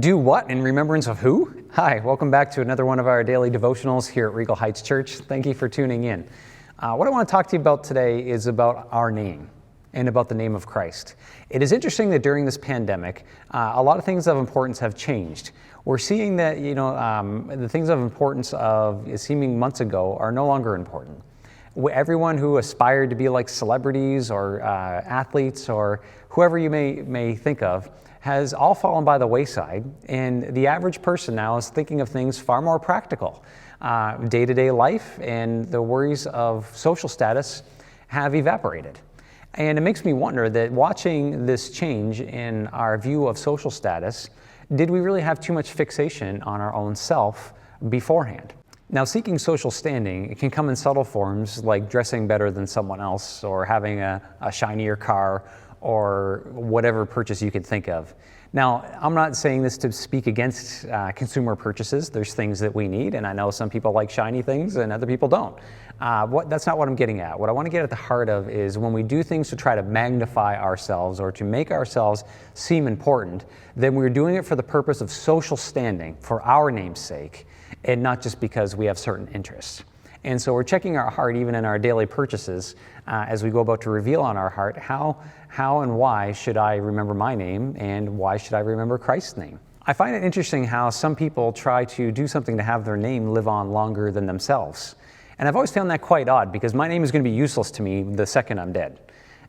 Do what in remembrance of who? Hi, welcome back to another one of our daily devotionals here at Regal Heights Church. Thank you for tuning in. What I want to talk to you about today is about our name and about the name of Christ. It is interesting that during this pandemic, a lot of things of importance have changed. We're seeing that the things of importance of seeming months ago are no longer important. Everyone who aspired to be like celebrities or athletes or whoever you may think of has all fallen by the wayside, and the average person now is thinking of things far more practical. Day-to-day life and the worries of social status have evaporated. And it makes me wonder that watching this change in our view of social status, did we really have too much fixation on our own self beforehand? Now, seeking social standing, it can come in subtle forms like dressing better than someone else or having a shinier car or whatever purchase you could think of. Now, I'm not saying this to speak against consumer purchases. There's things that we need, and I know some people like shiny things and other people don't. That's not what I'm getting at. What I want to get at the heart of is when we do things to try to magnify ourselves or to make ourselves seem important, then we're doing it for the purpose of social standing, for our name's sake, and not just because we have certain interests. And so we're checking our heart even in our daily purchases as we go about to reveal on our heart how and why should I remember my name and why should I remember Christ's name. I find it interesting how some people try to do something to have their name live on longer than themselves. And I've always found that quite odd because my name is going to be useless to me the second I'm dead.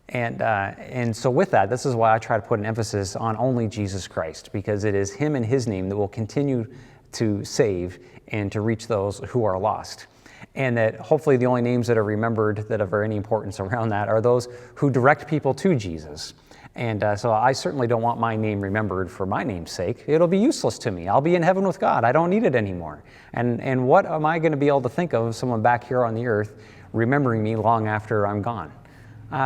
And so with that, this is why I try to put an emphasis on only Jesus Christ, because it is Him and His name that will continue to save and to reach those who are lost. And that hopefully the only names that are remembered that are of any importance around that are those who direct people to Jesus. And so I certainly don't want my name remembered for my name's sake. It'll be useless to me. I'll be in heaven with God. I don't need it anymore. And what am I going to be able to think of someone back here on the earth remembering me long after I'm gone?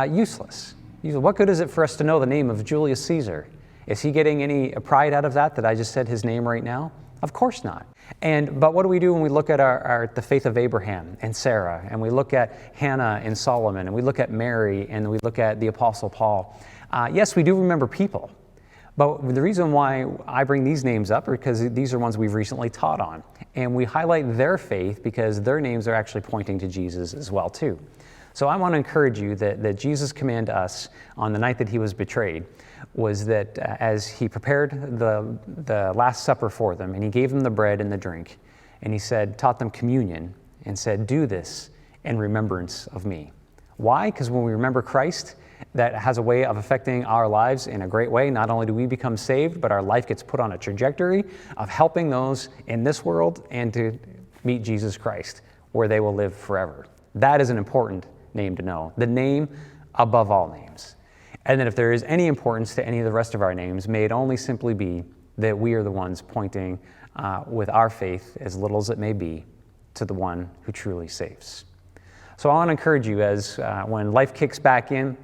Useless. What good is it for us to know the name of Julius Caesar? Is he getting any pride out of that I just said his name right now? Of course not. But what do we do when we look at the faith of Abraham and Sarah, and we look at Hannah and Solomon, and we look at Mary, and we look at the Apostle Paul? Yes, we do remember people. But the reason why I bring these names up are because these are ones we've recently taught on. And we highlight their faith because their names are actually pointing to Jesus as well, too. So I want to encourage you that Jesus' command to us on the night that He was betrayed was that as He prepared the Last Supper for them, and He gave them the bread and the drink, and He taught them communion, and said, "Do this in remembrance of me." Why? Because when we remember Christ, that has a way of affecting our lives in a great way. Not only do we become saved, but our life gets put on a trajectory of helping those in this world and to meet Jesus Christ, where they will live forever. That is an important name to know, the name above all names. And then if there is any importance to any of the rest of our names, may it only simply be that we are the ones pointing with our faith, as little as it may be, to the one who truly saves. So I want to encourage you as when life kicks back in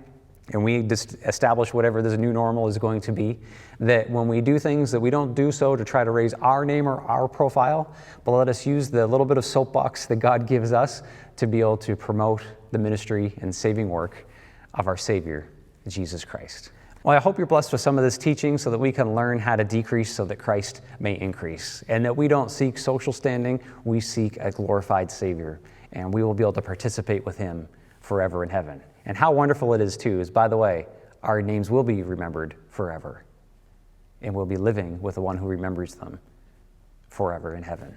and we just establish whatever this new normal is going to be, that when we do things that we don't do so to try to raise our name or our profile, but let us use the little bit of soapbox that God gives us to be able to promote the ministry and saving work of our Savior, Jesus Christ. Well, I hope you're blessed with some of this teaching so that we can learn how to decrease so that Christ may increase, and that we don't seek social standing, we seek a glorified Savior, and we will be able to participate with Him forever in heaven. And how wonderful it is, too, is, by the way, our names will be remembered forever, and we'll be living with the one who remembers them forever in heaven.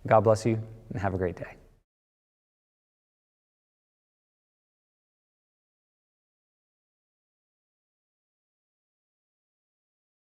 God bless you, and have a great day.